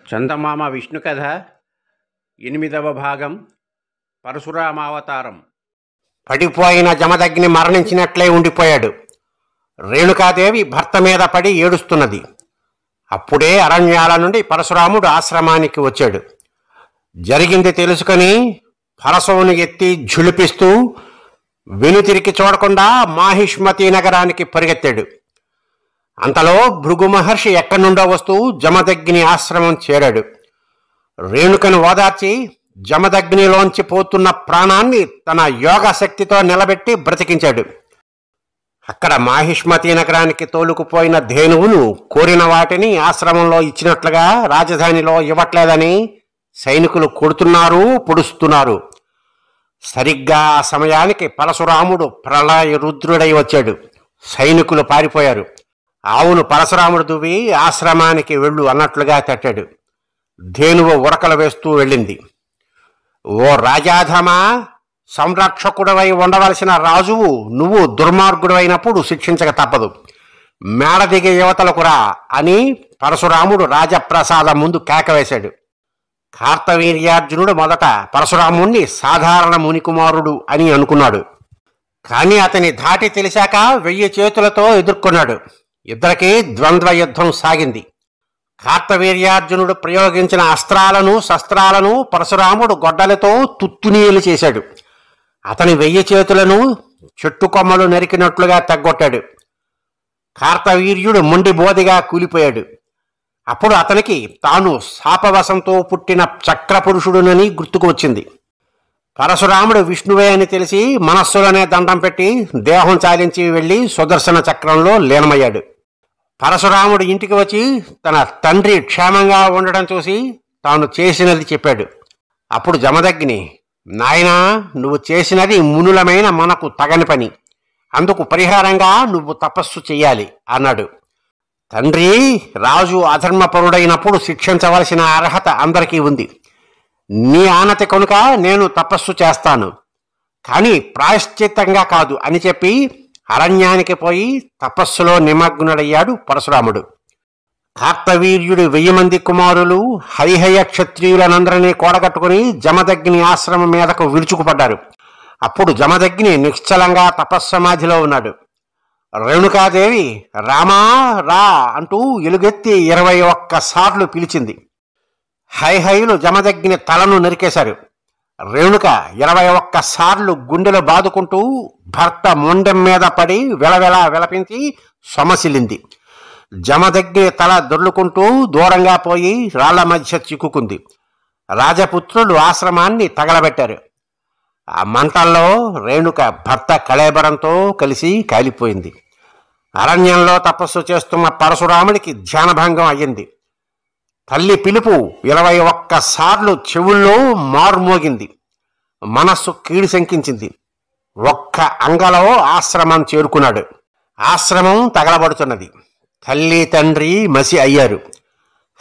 చందమామ విష్ణు కథ 8వ భాగం పరశురామావతారం. పడిపోయిన జమదగ్ని మరణించినట్లే ఉండిపోయాడు. రేణుకాదేవి భర్త మీద పడి ఏడుస్తున్నది. అప్పుడే అరణ్యాల నుండి పరశురాముడు ఆశ్రమానికి వచ్చాడు. జరిగింది తెలుసుకొని పరశువును ఎత్తి ఝుళిపిస్తూ వెనుతిరిగి చూడకుండా మాహిష్మతి నగరానికి పరిగెత్తాడు. అంతలో భృగు మహర్షి ఎక్కడి నుండో వస్తూ జమదగ్ని ఆశ్రమం చేరాడు. రేణుకను ఓదార్చి జమదగ్నిలోంచి పోతున్న ప్రాణాన్ని తన యోగ శక్తితో నిలబెట్టి బ్రతికించాడు. అక్కడ మాహిష్మతి నగరానికి తోలుకుపోయిన ధేనువును కోరిన వాటిని ఆశ్రమంలో ఇచ్చినట్లుగా రాజధానిలో ఇవ్వట్లేదని సైనికులు కొడుతున్నారు, పొడుస్తున్నారు. సరిగ్గా ఆ సమయానికి పరశురాముడు ప్రళయ రుద్రుడై వచ్చాడు. సైనికులు పారిపోయారు. ఆవును పరశురాముడు దువ్వి ఆశ్రమానికి వెళ్ళు అన్నట్లుగా తట్టాడు. ధేనువు ఉరకలు వేస్తూ వెళ్ళింది. ఓ రాజాధమా, సంరక్షకుడవై ఉండవలసిన రాజువు నువ్వు దుర్మార్గుడవైనప్పుడు శిక్షించక తప్పదు. మేడ దిగే యువతలకు రా అని పరశురాముడు రాజప్రసాదం ముందు కేకవేశాడు. కార్తవీర్యార్జునుడు మొదట పరశురాముణ్ణి సాధారణ మునికుమారుడు అని అనుకున్నాడు. కానీ అతని ధాటి తెలిసాక 1000 చేతులతో ఎదుర్కొన్నాడు. ఇద్దరికీ ద్వంద్వ యుద్ధం సాగింది. కార్తవీర్యార్జునుడు ప్రయోగించిన అస్త్రాలను శస్త్రాలను పరశురాముడు గొడ్డలతో తుత్తునీయులు చేశాడు. అతని 1000 చేతులను చెట్టు కొమ్మలు నరికినట్లుగా తగ్గొట్టాడు. కార్తవీర్యుడు మొండి బోదిగా కూలిపోయాడు. అప్పుడు అతనికి తాను శాపవశంతో పుట్టిన చక్రపురుషుడునని గుర్తుకు వచ్చింది. పరశురాముడు విష్ణువే అని తెలిసి మనస్సులోనే దండం పెట్టి దేహం చాలించి వెళ్ళి సుదర్శన చక్రంలో లీనమయ్యాడు. పరశురాముడు ఇంటికి వచ్చి తన తండ్రి క్షేమంగా ఉండడం చూసి తాను చేసినది చెప్పాడు. అప్పుడు జమదగ్ని, నాయనా, నువ్వు చేసినది మునులమైన మనకు తగని పని. అందుకు పరిహారంగా నువ్వు తపస్సు చెయ్యాలి అన్నాడు. తండ్రి, రాజు అధర్మపరుడైనప్పుడు శిక్షించవలసిన అర్హత అందరికీ ఉంది. నీ ఆనతి కనుక నేను తపస్సు చేస్తాను, కానీ ప్రాయశ్చిత్తంగా కాదు అని చెప్పి అరణ్యానికి పోయి తపస్సులో నిమగ్నుడయ్యాడు పరశురాముడు. కార్తవీర్యుడు 1000 మంది కుమారులు హరిహయ క్షత్రియులనందరినీ కూడగట్టుకుని జమదగ్ని ఆశ్రమం మీదకు విరుచుకుపడ్డారు. అప్పుడు జమదగ్ని నిశ్చలంగా తపస్సమాధిలో ఉన్నాడు. రేణుకాదేవి రామా రా అంటూ ఎలుగెత్తి 21 సార్లు పిలిచింది. హైహయులు జమదగ్ని తలను నరికేశారు. రేణుక 21 సార్లు గుండెలు బాదుకుంటూ భర్త మొండెం మీద పడి వెలవెలా విలపించి సొమసిల్లింది. జమదగ్ని తల దొర్లుకుంటూ దూరంగా పోయి రాళ్ల మధ్య చిక్కుకుంది. రాజపుత్రులు ఆశ్రమాన్ని తగలబెట్టారు. ఆ మంటల్లో రేణుక భర్త కళేబరంతో కలిసి కాలిపోయింది. అరణ్యంలో తపస్సు చేస్తున్న పరశురాముడికి ధ్యానభంగం అయ్యింది. తల్లి పిలుపు 21 సార్లు చెవుల్లో మారుమోగింది. మనస్సు కీడు శంకించింది. ఒక్క అంగలో ఆశ్రమం చేరుకున్నాడు. ఆశ్రమం తగలబడుతున్నది. తల్లి తండ్రి మసి అయ్యారు.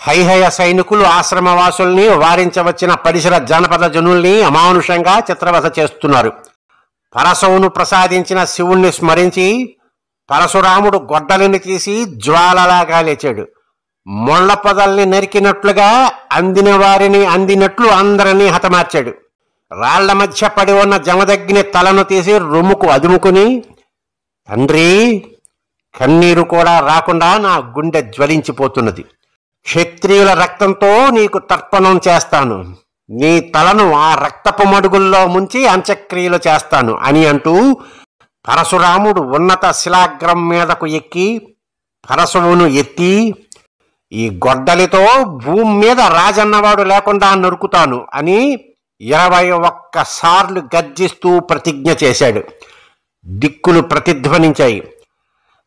హైహయ సైనికులు ఆశ్రమవాసుల్ని వారించవచ్చిన పరిసర జానపద జనుల్ని అమానుషంగా చిత్రవధ చేస్తున్నారు. పరశువును ప్రసాదించిన శివుణ్ణి స్మరించి పరశురాముడు గొడ్డలిని తీసి జ్వాలలాగా లేచాడు. మొళ్ల పొదల్ని నరికినట్లుగా అందిన వారిని అందినట్లు అందరినీ హతమార్చాడు. రాళ్ల మధ్య పడి ఉన్న జమదగ్ని తలను తీసి రొమ్ముకు అదుముకుని, తండ్రి, కన్నీరు కూడా రాకుండా నా గుండె జ్వలించిపోతున్నది. క్షత్రియుల రక్తంతో నీకు తర్పణం చేస్తాను. నీ తలను ఆ రక్తపు మడుగుల్లో ముంచి అంత్యక్రియలు చేస్తాను అని అంటూ పరశురాముడు ఉన్నత శిలాగ్రం మీదకు ఎక్కి పరశువును ఎత్తి, ఈ గొడ్డలితో భూమి మీద రాజన్నవాడు లేకుండా నరుకుతాను అని 21 సార్లు గర్జిస్తూ ప్రతిజ్ఞ చేశాడు. దిక్కులు ప్రతిధ్వనించాయి.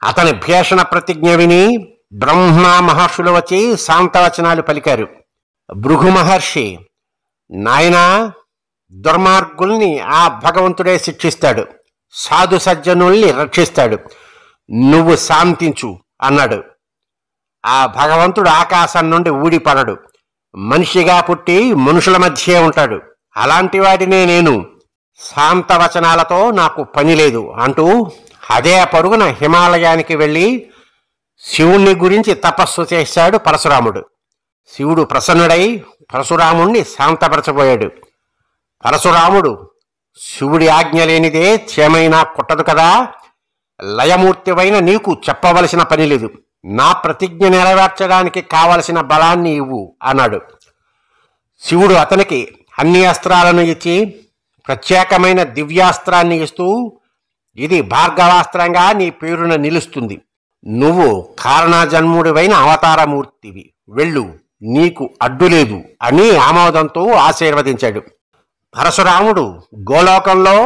అతని భీషణ ప్రతిజ్ఞ విని బ్రహ్మ మహర్షులు వచ్చి శాంతవచనాలు పలికారు. భృగు మహర్షి, నాయనా, దుర్మార్గుల్ని ఆ భగవంతుడే శిక్షిస్తాడు, సాధు సజ్జనుల్ని రక్షిస్తాడు, నువ్వు శాంతించు అన్నాడు. ఆ భగవంతుడు ఆకాశం నుండి ఊడిపడడు. మనిషిగా పుట్టి మనుషుల మధ్యే ఉంటాడు. అలాంటి వాడినే నేను. శాంతవచనాలతో నాకు పని లేదు అంటూ అదే పరుగున హిమాలయానికి వెళ్ళి శివుణ్ణి గురించి తపస్సు చేశాడు పరశురాముడు. శివుడు ప్రసన్నుడై పరశురాముణ్ణి శాంతపరచబోయాడు. పరశురాముడు శివుడి ఆజ్ఞ లేనిదే చేమైనా కొట్టదు కదా, లయమూర్తివైన నీకు చెప్పవలసిన పని లేదు, నా ప్రతిజ్ఞ నెరవేర్చడానికి కావలసిన బలాన్ని ఇవ్వు అన్నాడు. శివుడు అతనికి అన్ని అస్త్రాలను ఇచ్చి ప్రత్యేకమైన దివ్యాస్త్రాన్ని ఇస్తూ, ఇది భార్గవాస్త్రంగా నీ పేరున నిలుస్తుంది, నువ్వు కారణజన్ముడివైన అవతారమూర్తివి, వెళ్ళు, నీకు అడ్డులేదు అని ఆమోదంతో ఆశీర్వదించాడు. పరశురాముడు గోలోకంలో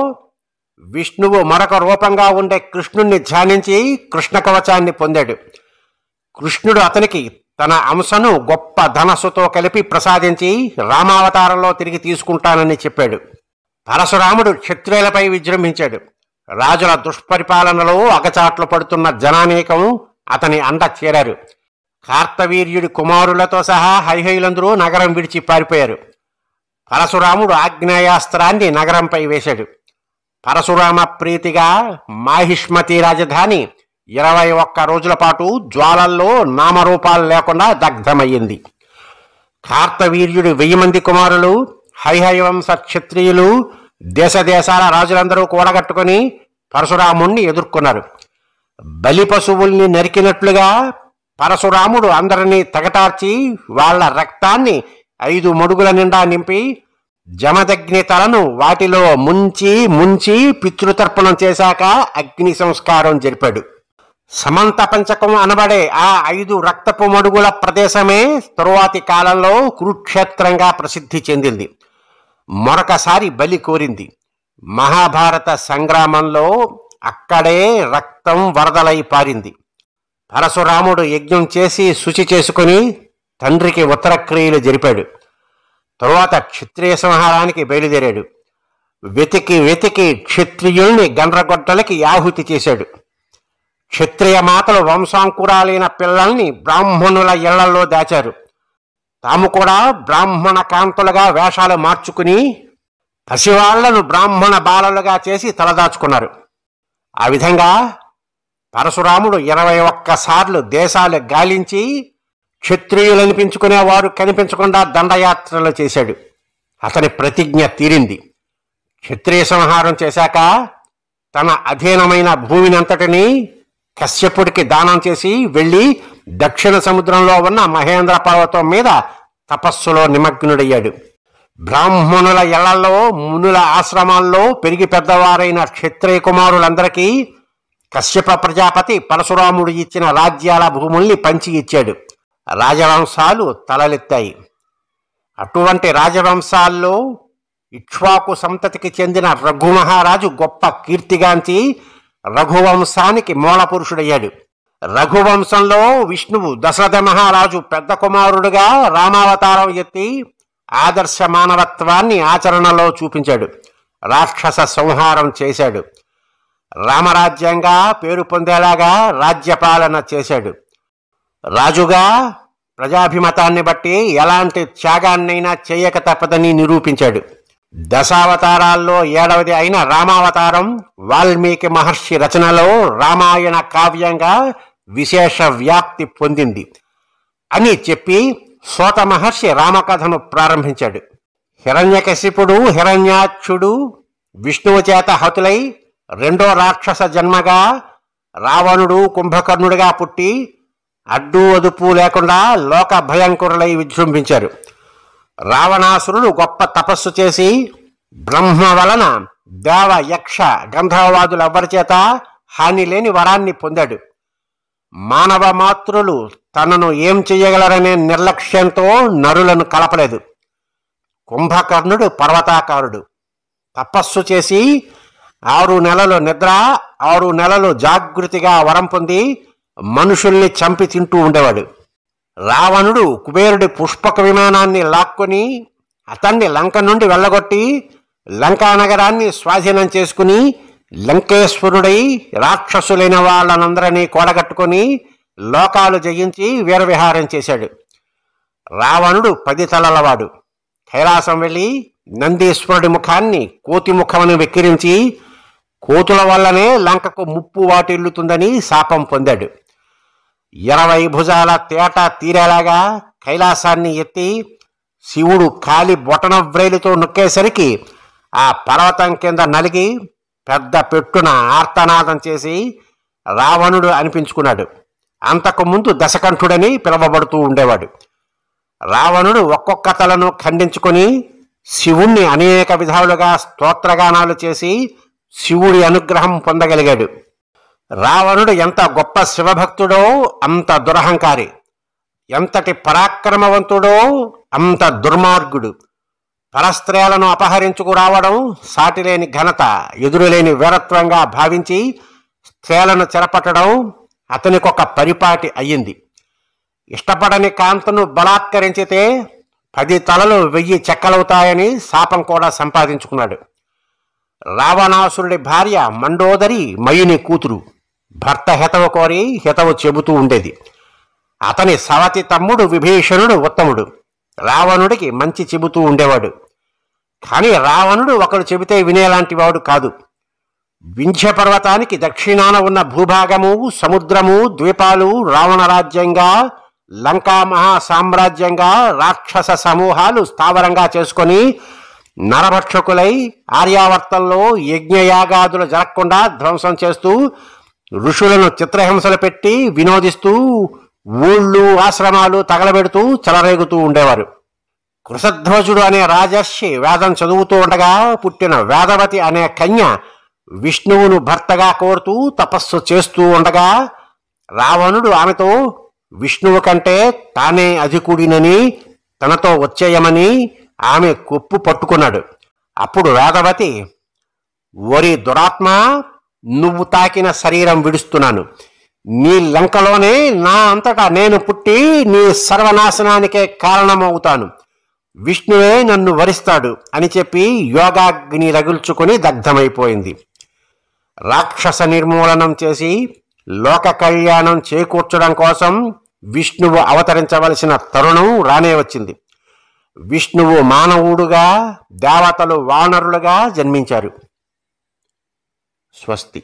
విష్ణువు మరొక రూపంగా ఉండే కృష్ణుణ్ణి ధ్యానించి కృష్ణ కవచాన్ని పొందాడు. కృష్ణుడు అతనికి తన అంశను గొప్ప ధనస్సుతో కలిపి ప్రసాదించి రామావతారంలో తిరిగి తీసుకుంటానని చెప్పాడు. పరశురాముడు క్షత్రియులపై విజృంభించాడు. రాజుల దుష్పరిపాలనలో అగచాట్లు పడుతున్న జనానేకం అతని అండ చేరారు. కార్తవీర్యుడి కుమారులతో సహా హైహైలందరూ నగరం విడిచి పారిపోయారు. పరశురాముడు ఆగ్నేయాస్త్రాన్ని నగరంపై వేశాడు. పరశురామ ప్రీతిగా మాహిష్మతి రాజధాని 21 రోజుల పాటు జ్వాలల్లో నామరూపాలు లేకుండా దగ్ధమయ్యింది. కార్తవీర్యుడి 1000 మంది కుమారులు, హైహయవంశ క్షత్రియులు, దేశదేశాల రాజులందరూ కూడగట్టుకుని పరశురాముణ్ణి ఎదుర్కొన్నారు. బలి పశువుల్ని నరికినట్లుగా పరశురాముడు అందరినీ తెగటార్చి వాళ్ల రక్తాన్ని 5 మడుగుల నిండా నింపి జమదగ్ని తలను వాటిలో ముంచి పితృతర్పణం చేశాక అగ్ని సంస్కారం జరిపాడు. సమంత పంచకం అనబడే ఆ 5 రక్తపు మడుగుల ప్రదేశమే తరువాతి కాలంలో కురుక్షేత్రంగా ప్రసిద్ధి చెందింది. మరొకసారి బలి కోరింది. మహాభారత సంగ్రామంలో అక్కడే రక్తం వరదలై పారింది. పరశురాముడు యజ్ఞం చేసి శుచి చేసుకుని తండ్రికి ఉత్తరక్రియలు జరిపాడు. తరువాత క్షత్రియ సంహారానికి బయలుదేరాడు. వెతికి క్షత్రియుల్ని గండ్రగొడ్డలకి ఆహుతి చేశాడు. క్షత్రియ మాతలు వంశాంకురాలైన పిల్లల్ని బ్రాహ్మణుల ఇళ్లలో దాచారు. తాము కూడా బ్రాహ్మణ కాంతులుగా వేషాలు మార్చుకుని పసివాళ్లను బ్రాహ్మణ బాలలుగా చేసి తలదాచుకున్నారు. ఆ విధంగా పరశురాముడు 21 సార్లు దేశాలు గాలించి క్షత్రియులనిపించుకునేవారు కనిపించకుండా దండయాత్రలు చేశాడు. అతని ప్రతిజ్ఞ తీరింది. క్షత్రియ సంహారం చేశాక తన అధీనమైన భూమినంతటినీ కశ్యపుడికి దానం చేసి వెళ్ళి దక్షిణ సముద్రంలో ఉన్న మహేంద్ర పర్వతం మీద తపస్సులో నిమగ్నుడయ్యాడు. బ్రాహ్మణుల ఇళ్లలో, మునుల ఆశ్రమాల్లో పెరిగి పెద్దవారైన క్షత్రియ కుమారులందరికీ కశ్యప ప్రజాపతి పరశురాముడు ఇచ్చిన రాజ్యాల భూముల్ని పంచి ఇచ్చాడు. రాజవంశాలు తలలెత్తాయి. అటువంటి రాజవంశాల్లో ఇక్ష్వాకు సంతతికి చెందిన రఘుమహారాజు గొప్ప కీర్తిగాంచి రఘువంశానికి మూలపురుషుడయ్యాడు. రఘువంశంలో విష్ణువు దశరథ మహారాజు పెద్ద కుమారుడుగా రామావతారం ఎత్తి ఆదర్శ మానవత్వాన్ని ఆచరణలో చూపించాడు. రాక్షస సంహారం చేశాడు. రామరాజ్యంగా పేరు పొందేలాగా రాజ్యపాలన చేశాడు. రాజుగా ప్రజాభిమతాన్ని బట్టి ఎలాంటి త్యాగాన్నైనా చేయక తప్పదని నిరూపించాడు. దశావతారాల్లో 7వది అయిన రామావతారం వాల్మీకి మహర్షి రచనలో రామాయణ కావ్యంగా విశేష వ్యాప్తి పొందింది అని చెప్పి సోత మహర్షి రామకథను ప్రారంభించాడు. హిరణ్యకశిపుడు, హిరణ్యాక్షుడు విష్ణువు చేత హతులై 2వ రాక్షస జన్మగా రావణుడు, కుంభకర్ణుడిగా పుట్టి అడ్డు అదుపు లేకుండా లోక భయంకరులై విజృంభించారు. రావణాసురుడు గొప్ప తపస్సు చేసి బ్రహ్మ వలన దేవ, యక్ష, గంధర్వాదులెవ్వరి చేత హాని లేని వరాన్ని పొందాడు. మానవ మాతృలు తనను ఏం చెయ్యగలరనే నిర్లక్ష్యంతో నరులను కలపలేదు. కుంభకర్ణుడు పర్వతాకారుడు. తపస్సు చేసి 6 నెలలు నిద్ర, 6 నెలలు జాగృతిగా వరం పొంది మనుషుల్ని చంపి తింటూ ఉండేవాడు. రావణుడు కుబేరుడి పుష్పక విమానాన్ని లాక్కొని అతన్ని లంక నుండి వెళ్ళగొట్టి లంకా నగరాన్ని స్వాధీనం చేసుకుని లంకేశ్వరుడై రాక్షసులైన వాళ్ళనందరినీ కూడగట్టుకొని లోకాలు జయించి వీరవిహారం చేశాడు. రావణుడు 10 తలలవాడు. కైలాసం వెళ్ళి నందీశ్వరుడి ముఖాన్ని కోతి ముఖమని వెక్కిరించి కోతుల వల్లనే లంకకు ముప్పు వాటిల్లుతుందని శాపం పొందాడు. 20 భుజాల తేట తీరేలాగా కైలాసాన్ని ఎత్తి శివుడు కాలి బొటన వ్రేలితో నొక్కేసరికి ఆ పర్వతం కింద నలిగి పెద్ద పెట్టున ఆర్తనాదం చేసి రావణుడు అనిపించుకున్నాడు. అంతకుముందు దశకంఠుడని పిలువబడుతూ ఉండేవాడు. రావణుడు ఒక్కొక్క తలను ఖండించుకొని శివుణ్ణి అనేక విధాలుగా స్తోత్రగానాలు చేసి శివుడి అనుగ్రహం పొందగలిగాడు. రావణుడు ఎంత గొప్ప శివభక్తుడో అంత దురహంకారి, ఎంతటి పరాక్రమవంతుడో అంత దుర్మార్గుడు. పరస్త్రీలను అపహరించుకురావడం సాటిలేని ఘనత, ఎదురులేని వీరత్వంగా భావించి స్త్రీలను చెరపట్టడం అతనికొక పరిపాటి అయ్యింది. ఇష్టపడని కాంతను బలాత్కరించితే 10 తలలు 1000 చెక్కలవుతాయని శాపం కూడా సంపాదించుకున్నాడు. రావణాసురుడి భార్య మండోదరి మయుని కూతురు. భర్త హితవు కోరి హితవు చెబుతూ ఉండేది. అతని సవతి తమ్ముడు విభీషణుడు ఉత్తముడు. రావణుడికి మంచి చెబుతూ ఉండేవాడు. కానీ రావణుడు ఒకడు చెబితే వినేలాంటి వాడు కాదు. వింధ్య పర్వతానికి దక్షిణాన ఉన్న భూభాగము, సముద్రము, ద్వీపాలు రావణ రాజ్యంగా, లంకా మహాసామ్రాజ్యంగా రాక్షస సమూహాలు స్థావరంగా చేసుకొని నరభక్షకులై ఆర్యావర్తంలో యజ్ఞయాగాదులు జరగకుండా ధ్వంసం చేస్తూ ఋషులను చిత్రహింసలు పెట్టి వినోదిస్తూ ఊళ్ళు ఆశ్రమాలు తగలబెడుతూ చెలరేగుతూ ఉండేవారు. కృషధ్వజుడు అనే రాజర్షి వేదం చదువుతూ ఉండగా పుట్టిన వేదవతి అనే కన్య విష్ణువును భర్తగా కోరుతూ తపస్సు చేస్తూ ఉండగా రావణుడు ఆమెతో విష్ణువు కంటే తానే అధికుడినని తనతో వచ్చేయమని ఆమె కొప్పు పట్టుకున్నాడు. అప్పుడు వేదవతి, ఓరి దురాత్మ, నువ్వు తాకిన శరీరం విడుస్తున్నాను. నీ లంకలోనే నా అంతటా నేను పుట్టి నీ సర్వనాశనానికే కారణమవుతాను. విష్ణువే నన్ను వరిస్తాడు అని చెప్పి యోగాగ్ని రగుల్చుకొని దగ్ధమైపోయింది. రాక్షస నిర్మూలనం చేసి లోక కళ్యాణం చేకూర్చడం కోసం విష్ణువు అవతరించవలసిన తరుణం రానే వచ్చింది. విష్ణువు మానవుడుగా, దేవతలు వానరులుగా జన్మించారు. స్వస్తి.